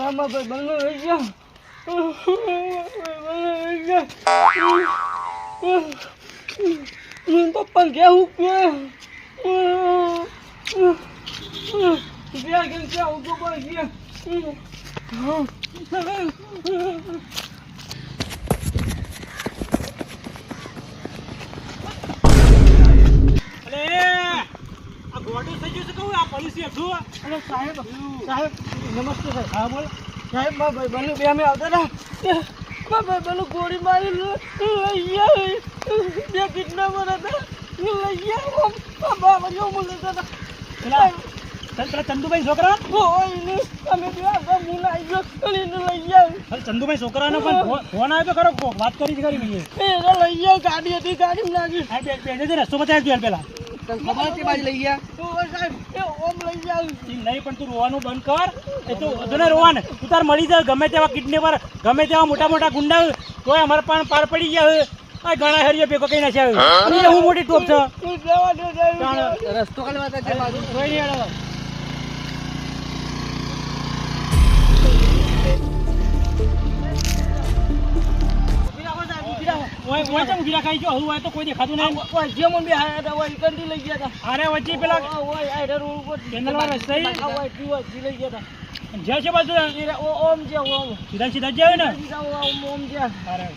આમાં ભાઈ બંને રહી ગયા પપ્પા કેવું સાહેબ નમસ્તે સાહેબ. હા બોલ સાહેબ. મારા ભાઈ બનું બે અમે આવતા હતા. મારા ભાઈ બનું ગોળી મારી લઈ ગયા. બે કિડનેપર હતા લઈ ગયા. પેલા ચંદુભાઈ છોકરા અમે બે આવતા મુલા આવી ગયો એને લઈ ગયા. ચંદુભાઈ છોકરાનો પણ ફોન આવ્યો તો ખરો, વાત કરી ખરી એને લઈ ગયા. ગાડી હતી ગાડી લાગી રસ્તો બતાવી પેલા ખબર છે બાજુ લઈ ગયા. સાહેબ એ ઓમ લઈ ગયા. નહીં પણ તું રોવાનું બંધ કર. એ તો વધુ રોવાને તું તાર મળી જાય. ગમે તેવા કિડનેપર ગમે તેવા મોટા મોટા ગુંડા તોય અમારે પણ પાર પડી ગયા. આ ઘણા હરિયો ભેગો કઈ નાખ્યા. હું મોટી ટોપ છે. રસ્તો કાલે વાત છે બાજુ કોઈ દેખાતું નહીં. જેમન બે હાયા હોય કંડી લઈ ગયા હતા. અરે વચ્ચે પેલા હોય આઈડર ઉપર કેનલ વાળા રસ્તે હોય લઈ ગયા હતા. જે છે બાજુ ઓમ છે ઓમ સીધા સીધા જ જાય ને. ઓમ છે. અરે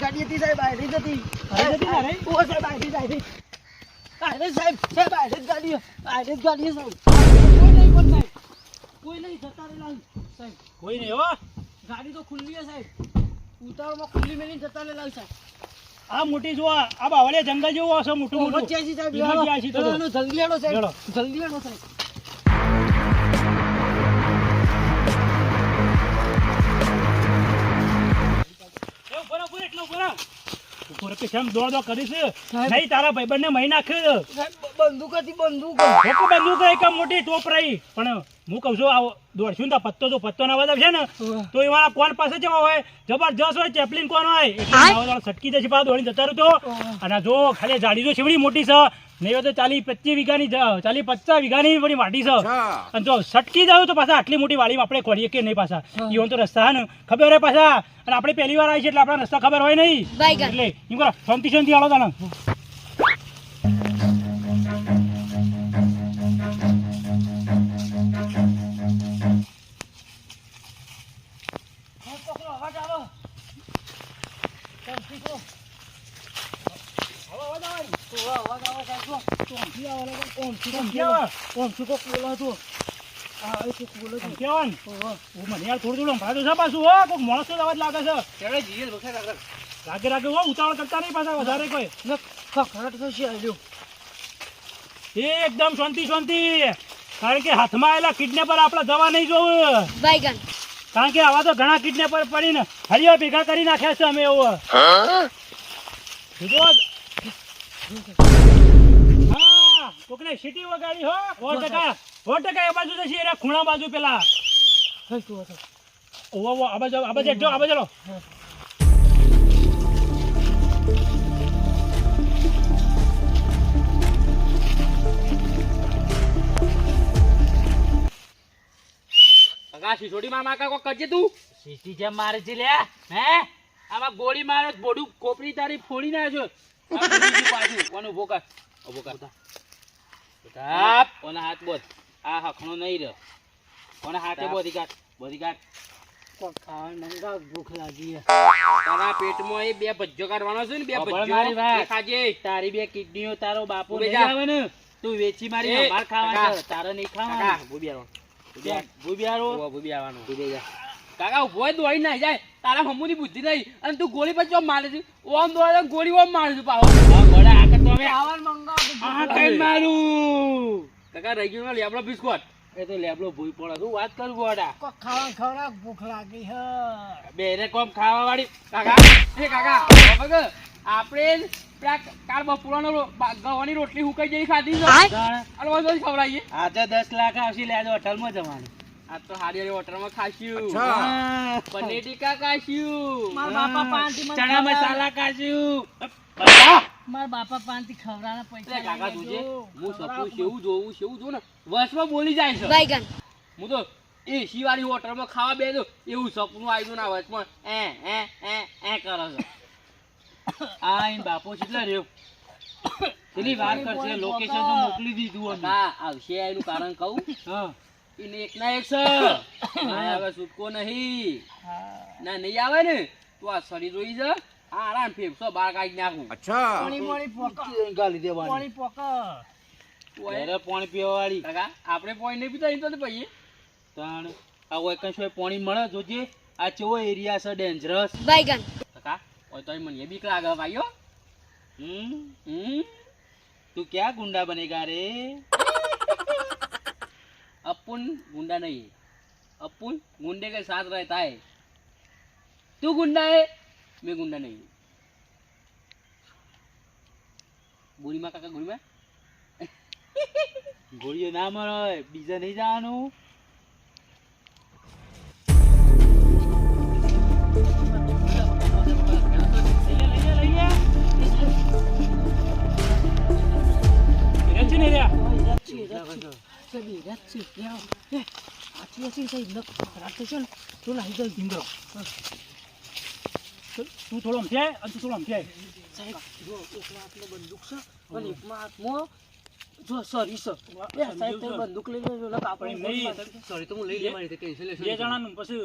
ગાડી હતી સાહેબ. આયરી જતી સાહેબ. કોઈ નહીં જતા રહેલા સાહેબ. કોઈ નહીં હો. ગાડી તો ખુલ્લી છે સાહેબ. ઉતાવળમાં ખુલ્લી મેલીને જતા રહેલા સાહેબ. આ મોટી જો આ બાવળિયા જંગલ જેવું હશે મોટું મોટું. જલ્દી હેડો સાહેબ. જલ્દી હેડો સાહેબ. દોડ કરીશ નહીં. તારા ભાઈબંધને મહી નાખે. બંદૂક હતી બંદૂક એક મોટી ટોપ રહી. પણ હું કઉ છું આ દોડશું ને પત્તો જો પત્તો ના બધા છે ને તો એવાળા કોણ પાસે જવા હોય જબરજસ્ત હોય. ચેપલિન કોણ હોય એટલે સટકી જશે પાછા દોડી જતા રહ્યું તો. અને જો ખાલી જાડી તો શેવડી મોટી છે. નહીં હોય તો 40-50 વીઘાની 40-50 વીઘાની બધી વાડી છે. અને જો સટકી જાવ તો પાછા આટલી મોટી વાડીમાં આપણે ખોડીએ કે નહીં. પાછા ઈવન તો રસ્તા ને ખબર હોય પાછા. અને આપણે પહેલી વાર આવી છે એટલે આપણા રસ્તા ખબર હોય નહીં. એટલે એમ કરો શાંતિ આવો તાને. ઉતાવળ કરતા નહીં પાછા વધારે કોઈ. એકદમ શાંતિ. કારણ કે હાથમાં આવેલા કિડનેપર આપડે જવા નહીં જોવું. કારણ કે આવા તો ઘણા કિડનેપર પડીને હરિયો ભેગા કરી નાખ્યા છે અમે. એવું હા કોકને સીટી વગાડી હો. 100% એ બાજુ જશે. એના ખૂણા બાજુ પેલા આ બાજુ સિસોડી મામા કા કોક કરજે તું. સીટી જેમ મારે છે લે. હે આમાં ગોળી મારે બોડું કોપરી તારી ફોડી નાખ્યો. પાછું કોનો ઉભો કર. કોના હાથ બોધ. આ હખણો નહીં રહ્યો. કોના હાથે બોધી કાઢ. ભૂખ લાગી. તારા પેટમાં એ 2 ભજ્જો કાઢવાનો છે ને. 2 ભજ્જો ખાજે. તારી 2 કિડનીઓ તારો બાપો નહીં આવે ને. તું વેચી મારી માર ખાવા છે. તારે નહીં ખાવા. કાકા ઉભો દોડી ના જાય. તારા હમુની બુદ્ધિ નહીં અને તું ગોળી પર ચોમ મારે છે. ઓમ દોડે ગોળી ઓમ મારે છે. પાછો મારું કાકા રહી ગયું લેબડો બિસ્કોટ. એ તો લેબડો ભૂઈ પડે. તું વાત કરું ગોડા ખાવા ભૂખ લાગી બે કોમ ખાવા વાળી. કાકા કાકા આપણે પેલા કાલ બપોરનો ગવાની રોટલી હુકાઈ જેવી ખાધી છે તાણ. અને વધુ ખવડાવીએ આજે 10 લાખ આવશે લે આજે હોટલમાં જવાનું આ તો હારી હોટલમાં ખાશું હા. પનીર ટીકા ખાશું મારા બાપા પાનથી મને ચણા ખવડાવે. મસાલા ખાશું મારા બાપા પાનથી ખવડાવવાના એટલે પૈસા કાકા લઈ જોજે લેજો. હું સપનું કેવું જોઉં ને વર્ષમાં બોલી જાય છે Baigan. હું તો એસી વાળી હોટલમાં ખાવા બેસો એવું સપનું આવ્યું ના વચમાં એ કરો છો આ ઈન બાપુ કેટલા રહ્યો પેલી વાત કરશે લોકેશન તો મોકલી દીધું અમે હા આવશે એનું કારણ કહું હા એને એક ના એક છે ના હવે છૂટકો નહીં ના નહીં આવે ને તો આ શરીર રોઈ જા આરામ ફેફસો બહાર કાઢી નાખું પાણી પાણી પોકા ગાલી દેવાની પાણી પોકા અરે પાણી પીવા વાળી કાકા આપણે પોઈન્ટ નહીં પીતા અહીં તો પહીએ તાણ આ કોઈ કશું પાણી મળે જોજે આ ચેવો એરિયા છે ડેન્જરસ Baigan. કાકા ઓય તો મને બીક લાગે ભાઈઓ તું ક્યાં ગુંડા બનેગા રે अपन गुंडा नहीं है अपन गुंडे के साथ रहता है तू गुंडा है मैं गुंडा नहीं हूँ बुरी माँ काका बुरी माँ ગોળીઓ ના મળે બીજા નહીં જવાનું તું થોડો આમ થાય અને તું થોડો આમ થાય. સાહેબ જો એકમાં હાથમાં બંદૂક છે અને એકમાં હાથમાં જો સરી છે એ સાહેબ તમે બંદૂક લઈ લેજો ને આપણે પણ નહીં. सॉरी तो मुझे ले मारी थे कैंसिल બે જણાનું પછી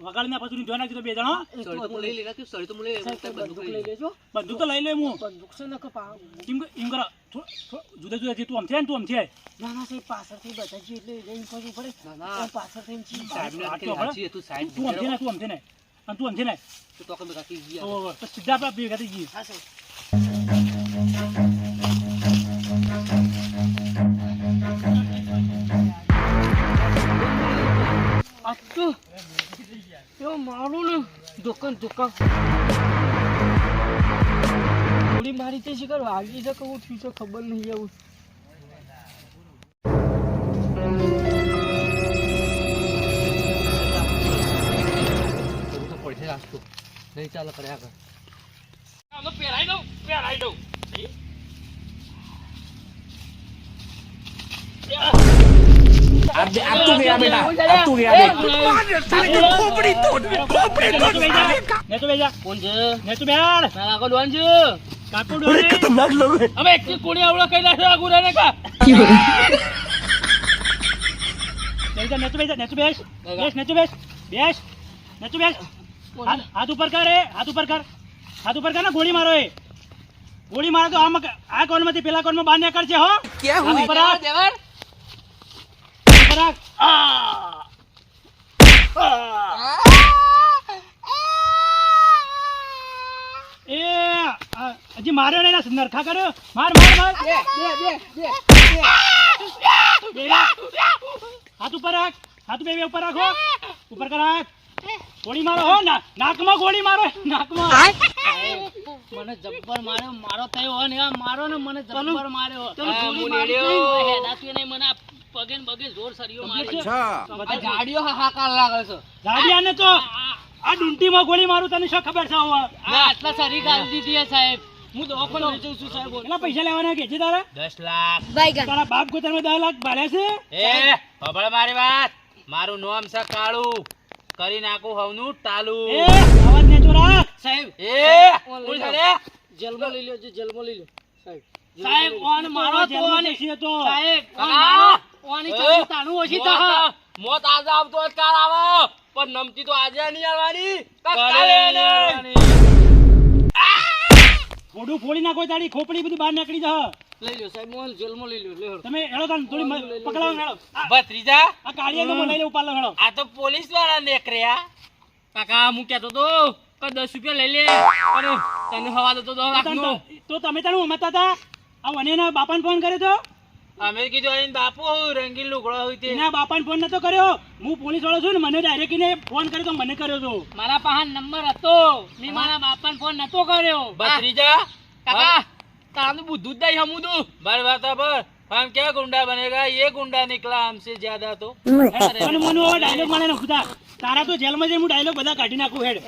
વગાડીને પછી જોઈ નાખજો તો બે જણા सॉरी तो मुझे लेना क्यों सॉरी तो मुझे સાહેબ તમે બંદૂક લઈ લેજો બંદૂક તો લઈ લે હું બંદૂક છે ને કે એમ કરો જુદા જુદા જે તું આમ થાય ને તું આમ થાય ના ના સાહેબ પાછળથી બધા જે એટલે જઈને કરવું પડે ના. આમ પાછળથી ચીજ साहब ने આ आके તો આપણે- अच्छी है तू साइड તું આમ થાય ને તું આમ થાય ને અને તું આમ થાય ને तो तो अपन काकी जी તો સીધા આપણે બે ગાતી જઈએ. હા સાહેબ આ તો એવું મારું ને દુકાન ગોળી મારી તે શિકાર વાગી છે કે હું થયું છે ખબર નહીં એવું तो पैसे राख तो नहीं चाल करे आकर हम पेराई दो अब तू गया बेटा अब तू गया देख ને તો બેજા कौन છે ને તો બેહાડ ના કાકો ડોન છે કાકો ડોલે હવે એક કોણી આવડો કઈ નાખે આગુરા ને કા ને તો બેસ ને તો બેસ ને તો બેસ બેસ ને તો બેસ હાથ ઉપર કર હાથ ઉપર કર ને ગોળી મારો એ ગોળી મારો તો આ કોણમાંથી પેલા કોણમાં બહાર નીકળશે હો क्या हुई? देवर ઉપર રાખ. એ હજી માર્યો ને એના નરખા કર્યો માર માર માર બે રાખ. હાથ ઉપર રાખ હાથ બે ઉપર રાખો ઉપર કર રાખ ગોળી મારો હો નાકમાં ગોળી મારો નાકમાં મને જબ્બર મારો થયો હો ને આ મારો ને મને જબ્બર માર્યો તમે ગોળી હું મારી માર્યો નહીં. હેડાથી નહીં મને આ પગે ને બગે જોર સરિયો માર્યો આ ગાડીઓ હાહાકાર લાગે છે ગાડિયાને તો આ ડુંટીમાં ગોળી મારું તને શું ખબર છે હવે? આ આટલા સારી ગાડી દીધી હે સાહેબ હું દવાખાને લઈ જઉં છું સાહેબ કેટલા પૈસા લેવાના કે છે તારે 10 લાખ Baigan. તારા બાપ ગોતરમાં 10 લાખ ભાડ્યા છે એ ખબર મારી વાત મારું નામ છે કાળું કરી નાખું હવનું ટાલું એ અવાજ નેચો રાખ સાહેબ એ કોણ છે રે જેલમાં લઈ લો જેલમાં લઈ લો સાહેબ સાહેબ ઓન મારો તો ઓન તો સાહેબ કાકા! ઓની ચાલુ તાણું ઓછી તો હા. મોત આજે આવતો જ કાલ આવો પણ નમતી તો આજે નહીં આવવાની કાલે નહીં ફોડું ફોડી નાખો તારી ખોપડી બધી બહાર નીકળી જા લઈ લો સાહેબ મોહન જેલમાં લઈ લો લે હેડો. તમે હેડો તાન થોડી પકડાવો હેડો ભત્રીજા આ કાળિયા તો લઈ લે ઉપાડ લો હેડો આ તો પોલીસ વાળા નીકળ્યા કાકા હું કહેતો તો કે 10 રૂપિયા લઈ લે અને તને હવા દેતો 10 લાખનો તો તમે તારું સમજતા હતા આ વનેના બાપાને ફોન કર્યો તો અમે કીધું અહીં બાપુ રંગીન લુગડો હોય તે એના બાપાને ફોન નતો કર્યો હું પોલીસ વાળો છું ને મને ડાયરેક્ટ ફોન કર્યો તો મને કર્યો તો મારા પાસે નંબર હતો મેં મારા બાપાને ફોન નતો કર્યો ભત્રીજા કાકા તારું બુદ્ધું જ નહીં હમુદું बार बात पर हम क्या गुंडा बनेगा ये गुंडा निकला हमसे ज्यादा तो અને મને હવે ડાયલોગ મારે નાખું તારા તો જેલમાં જઈને હું ડાયલોગ બધા કાઢી નાખું હેડ.